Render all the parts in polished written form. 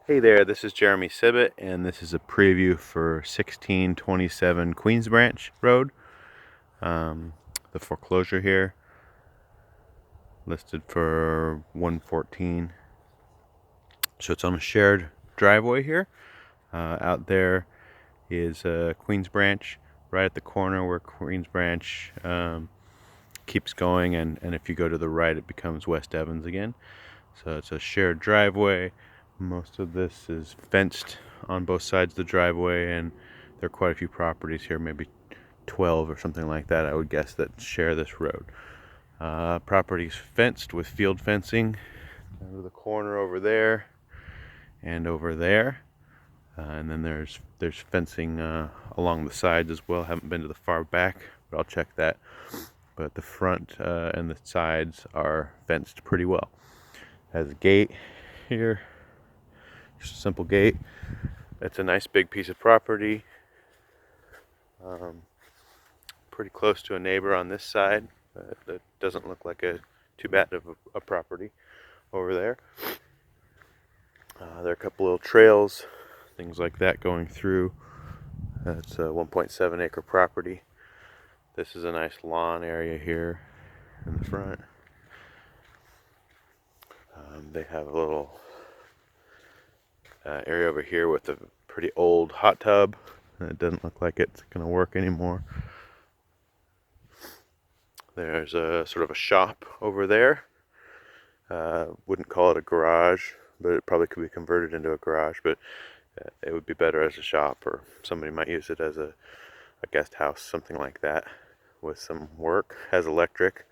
Hey there, this is Jeremy Sibbett, and this is a preview for 1627 Queens Branch Road. The foreclosure here, listed for 114. So it's on a shared driveway here. Out there is Queens Branch, right at the corner where Queens Branch keeps going, and if you go to the right, it becomes West Evans again. So it's a shared driveway. Most of this is fenced on both sides of the driveway, and there are quite a few properties here, maybe 12 or something like that, I would guess, that share this road. Property's fenced with field fencing down to the corner over there and over there. And then there's fencing along the sides as well. Haven't been to the far back, but I'll check that. But the front and the sides are fenced pretty well. Has a gate here, just a simple gate. It's a nice big piece of property. Pretty close to a neighbor on this side. That doesn't look like too bad of a property over there. There are a couple little trails, things like that going through. It's a 1.7 acre property. This is a nice lawn area here in the front. They have a little area over here with a pretty old hot tub. It doesn't look like it's going to work anymore. There's a sort of a shop over there. Wouldn't call it a garage, but it probably could be converted into a garage, but it would be better as a shop, or somebody might use it as a guest house, something like that, with some work. Has electric.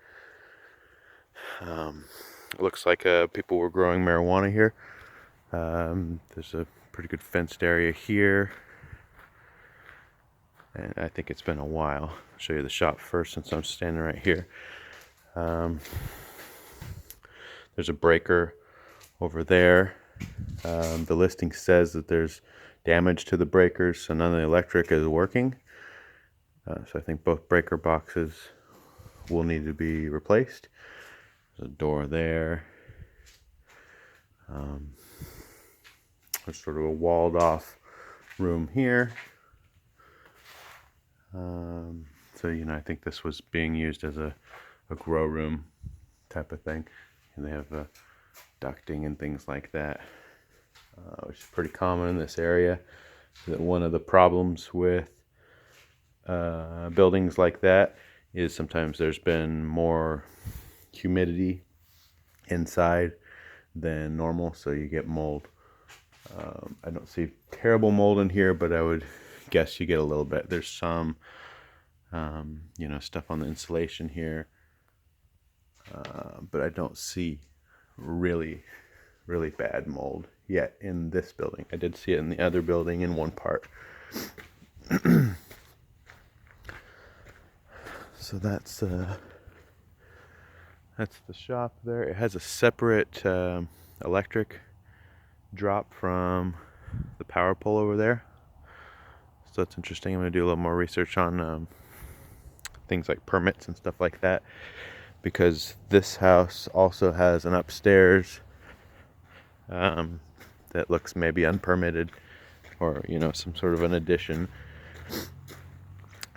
It looks like people were growing marijuana here. There's a pretty good fenced area here, and I think it's been a while. I'll show you the shop first since I'm standing right here. There's a breaker over there. The listing says that there's damage to the breakers, so none of the electric is working. So I think both breaker boxes will need to be replaced. There's a door there. There's sort of a walled off room here. So, I think this was being used as a grow room type of thing. And they have ducting and things like that, which is pretty common in this area. One of the problems with buildings like that is sometimes there's been more humidity inside than normal, so you get mold. I don't see terrible mold in here, but I would guess you get a little bit. There's some stuff on the insulation here, but I don't see really bad mold yet in this building. I did see it in the other building in one part. So that's the shop there. It has a separate electric drop from the power pole over there. So that's interesting. I'm going to do a little more research on things like permits and stuff like that, because this house also has an upstairs that looks maybe unpermitted, or some sort of an addition.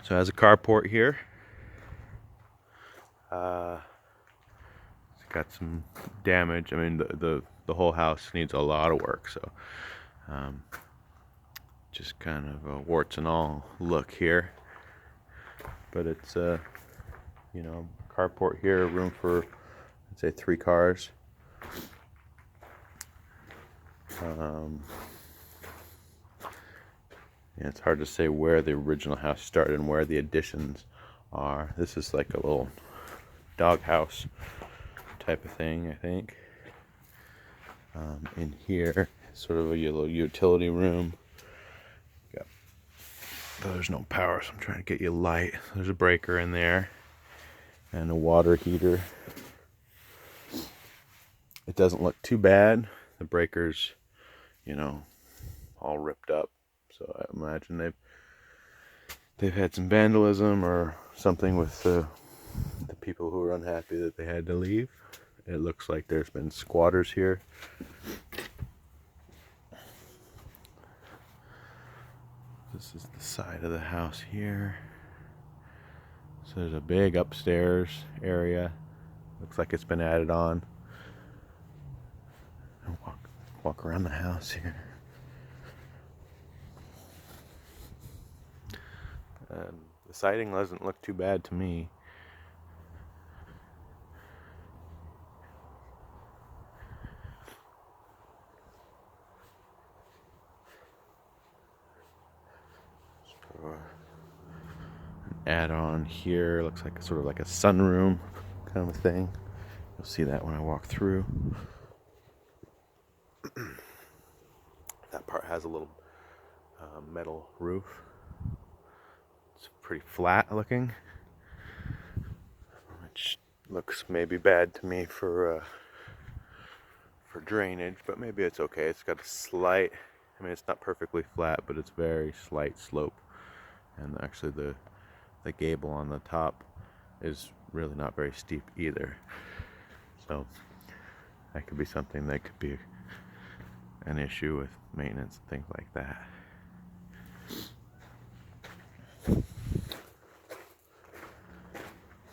So it has a carport here. It's got some damage. I mean, the whole house needs a lot of work, so just kind of a warts and all look here. But it's carport here, room for, I'd say, 3 cars. It's hard to say where the original house started and where the additions are. This is like a little doghouse type of thing, I think. In here, sort of a little utility room. There's no power, so I'm trying to get you light. There's a breaker in there and a water heater. It doesn't look too bad. The breaker's, all ripped up. So I imagine they've had some vandalism or something with the people who were unhappy that they had to leave. It looks like there's been squatters here. This is the side of the house here. So there's a big upstairs area. Looks like it's been added on. I'll walk around the house here. The siding doesn't look too bad to me. So, an add-on here looks like sort of like a sunroom kind of thing. You'll see that when I walk through. That part has a little metal roof. It's pretty flat looking, which looks maybe bad to me for drainage, but maybe it's okay. It's got a slight, I mean, it's not perfectly flat, but it's very slight slope. And actually the gable on the top is really not very steep either. So that could be something that could be an issue with maintenance and things like that.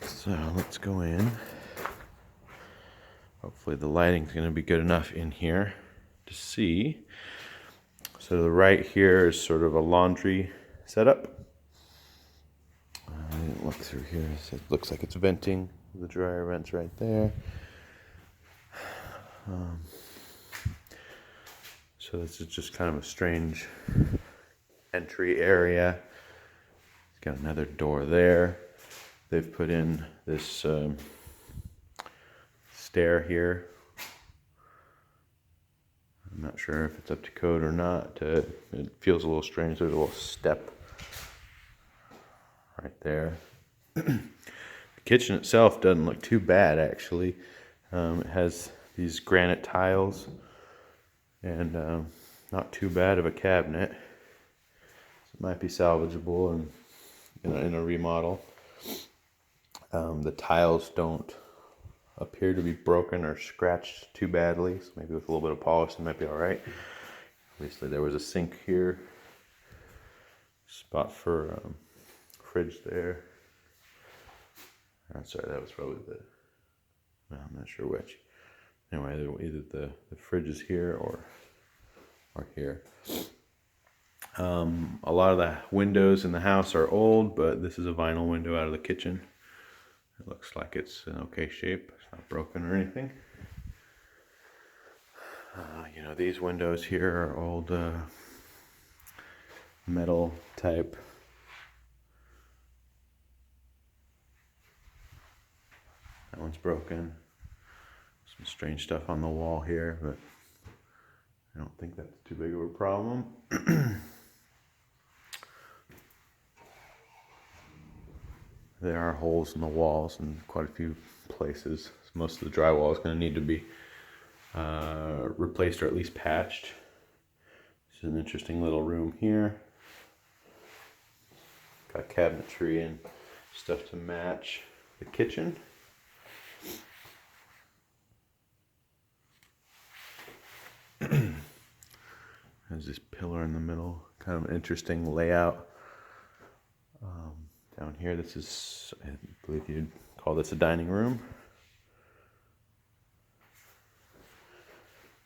So let's go in. Hopefully the lighting's going to be good enough in here to see. So the right here is sort of a laundry setup. I didn't look through here. It looks like it's venting. The dryer vent's right there. So this is just kind of a strange entry area. It's got another door there. They've put in this stair here. I'm not sure if it's up to code or not. It feels a little strange. There's a little step right there. The kitchen itself doesn't look too bad, actually. It has these granite tiles and not too bad of a cabinet. So it might be salvageable in a remodel. The tiles don't appear to be broken or scratched too badly, so maybe with a little bit of polish it might be all right. Obviously there was a sink here, spot for fridge there. I'm sorry, that was probably I'm not sure which. Anyway, either the fridge is here or here. A lot of the windows in the house are old, but this is a vinyl window out of the kitchen. It looks like it's in okay shape. It's not broken or anything. You know, these windows here are old metal type. That one's broken. Some strange stuff on the wall here, but I don't think that's too big of a problem. There are holes in the walls in quite a few places. Most of the drywall is going to need to be replaced or at least patched. This is an interesting little room here. Got cabinetry and stuff to match the kitchen. There's this pillar in the middle, kind of an interesting layout. Down here, this is, I believe you'd call this a dining room.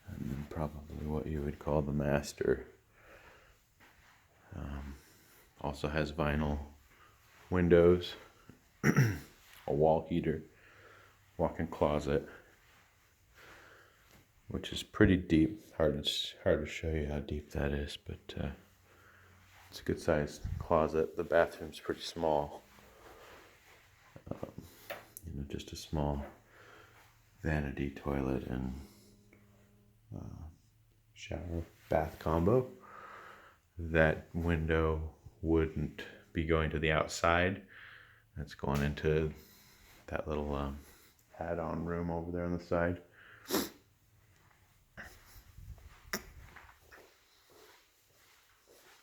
And then probably what you would call the master. Also has vinyl windows, a wall heater, walk-in closet, which is pretty deep. Hard to show you how deep that is, but it's a good sized closet. The bathroom's pretty small. You know, just a small vanity toilet and shower bath combo. That window wouldn't be going to the outside. It's going into that little add-on room over there on the side.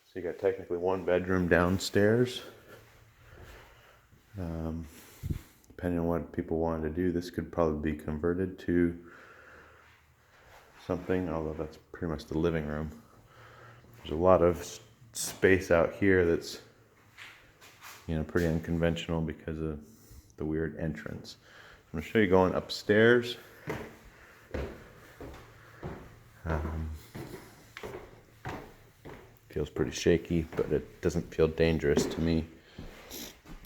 So you got technically one bedroom downstairs. Depending on what people wanted to do, this could probably be converted to something, although that's pretty much the living room. There's a lot of space out here that's, pretty unconventional because of the weird entrance. I'm gonna show you going upstairs. Feels pretty shaky, but it doesn't feel dangerous to me.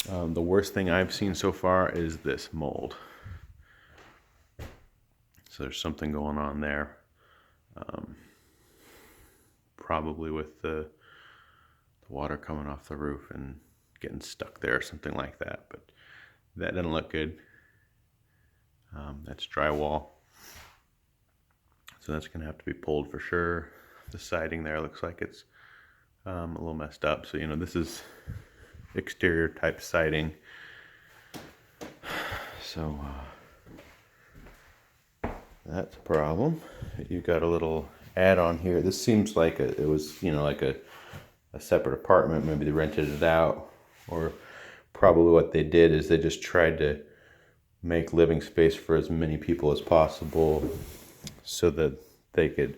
The worst thing I've seen so far is this mold. So there's something going on there. Probably with the water coming off the roof and getting stuck there or something like that. But that doesn't look good. That's drywall. So that's going to have to be pulled for sure. The siding there looks like it's a little messed up. So, this is exterior type siding. So that's a problem. You've got a little add-on here. This seems like it was, like a separate apartment. Maybe they rented it out, or probably what they did is they just tried to make living space for as many people as possible so that they could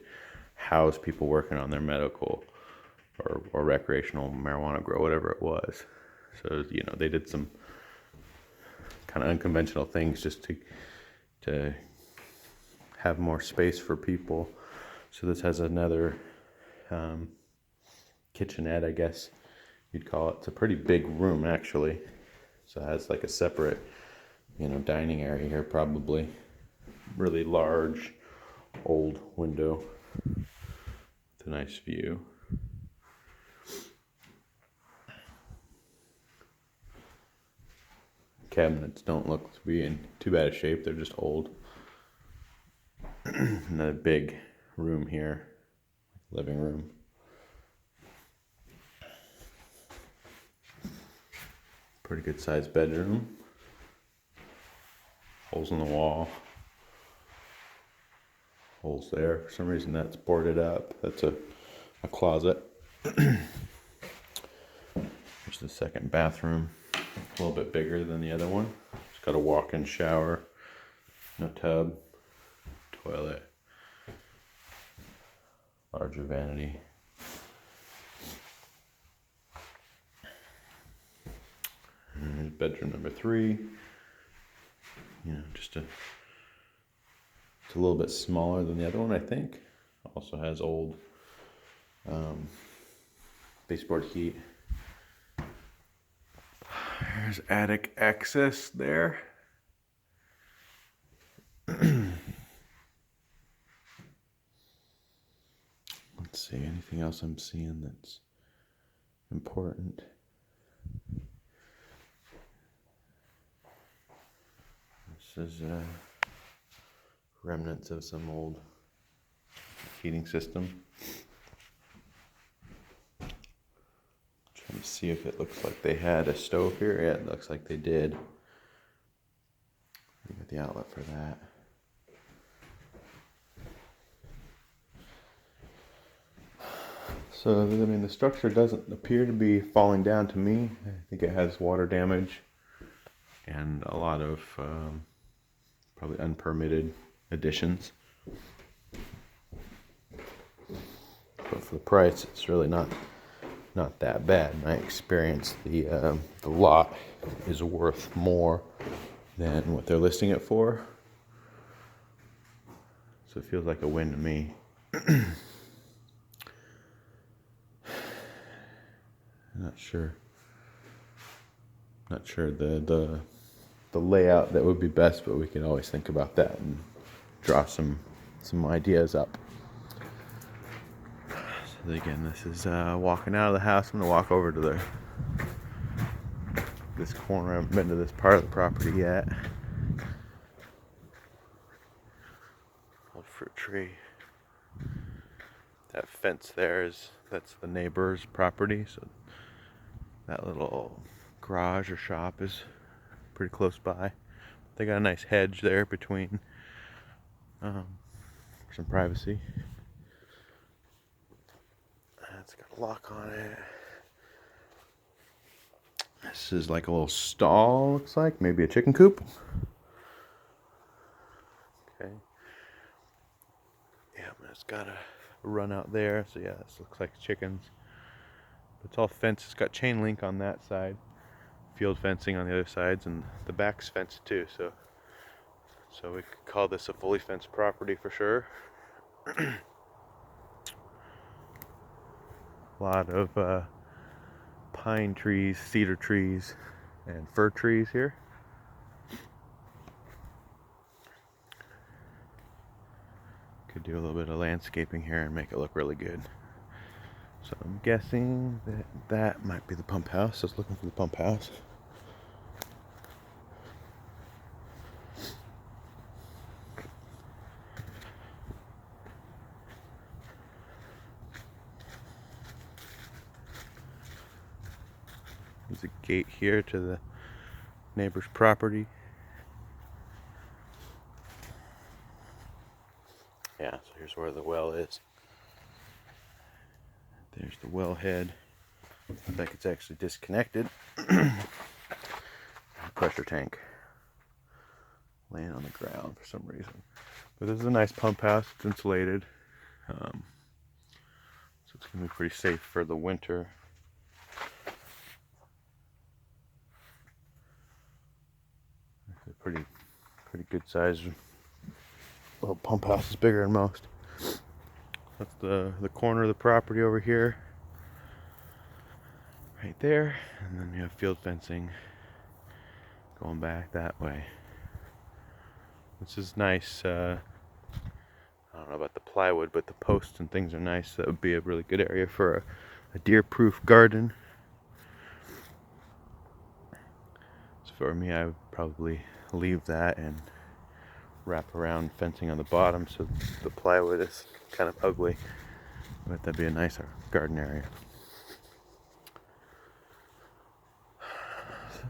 house people working on their medical or recreational marijuana grow, whatever it was. So, they did some kind of unconventional things just to have more space for people. So this has another kitchenette, I guess you'd call it. It's a pretty big room, actually. So it has like a separate, dining area here, probably. Really large, old window with a nice view. Cabinets don't look to be in too bad a shape. They're just old. Another big room here, living room. Pretty good sized bedroom. Holes in the wall. Holes there. For some reason that's boarded up. That's a closet. There's the second bathroom. A little bit bigger than the other one. It's got a walk-in shower. No tub. Toilet. Larger vanity. And here's bedroom number 3. It's a little bit smaller than the other one, I think. Also has old baseboard heat. There's attic access there. Let's see, anything else I'm seeing that's important? This is remnants of some old heating system. Trying to see if it looks like they had a stove here. Yeah, it looks like they did. You got the outlet for that. So, the structure doesn't appear to be falling down to me. I think it has water damage and a lot of probably unpermitted additions. But for the price, it's really not that bad. In my experience, the lot is worth more than what they're listing it for. So it feels like a win to me. Not sure the layout that would be best, but we can always think about that and draw some ideas up. So again, this is walking out of the house. I'm gonna walk over to this corner. I haven't been to this part of the property yet. Old fruit tree. That fence there that's the neighbor's property, so that little garage or shop is pretty close by. They got a nice hedge there between some privacy. It's got a lock on it. This is like a little stall, looks like. Maybe a chicken coop. Okay. Yeah, it's got a run out there. So yeah, this looks like chickens. It's all fenced. It's got chain link on that side, field fencing on the other sides, and the back's fenced too. So we could call this a fully fenced property for sure. A lot of pine trees, cedar trees, and fir trees here. Could do a little bit of landscaping here and make it look really good. So I'm guessing that might be the pump house. I was looking for the pump house. There's a gate here to the neighbor's property. Yeah, so here's where the well is. There's the well head. I think it's actually disconnected. Pressure tank laying on the ground for some reason. But this is a nice pump house. It's insulated. So it's going to be pretty safe for the winter. It's a pretty good size. Well, pump house is bigger than most. That's the corner of the property over here. Right there. And then you have field fencing going back that way. This is nice. I don't know about the plywood, but the posts and things are nice. That would be a really good area for a deer-proof garden. So for me, I would probably leave that and wrap around fencing on the bottom so the plywood is kind of ugly. But that'd be a nicer garden area.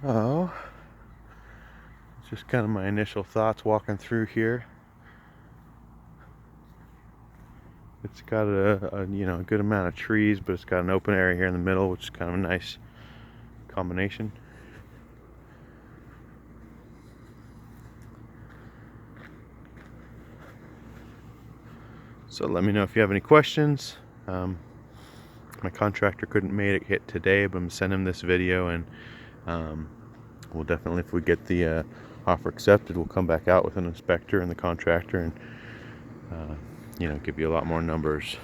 So, it's just kind of my initial thoughts walking through here. It's got a good amount of trees, but it's got an open area here in the middle, which is kind of a nice combination. So let me know if you have any questions. My contractor couldn't make it today, but I'm sending him this video, and we'll definitely, if we get the offer accepted, we'll come back out with an inspector and the contractor and give you a lot more numbers,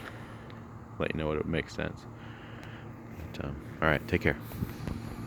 let you know what it makes sense. But, all right, take care.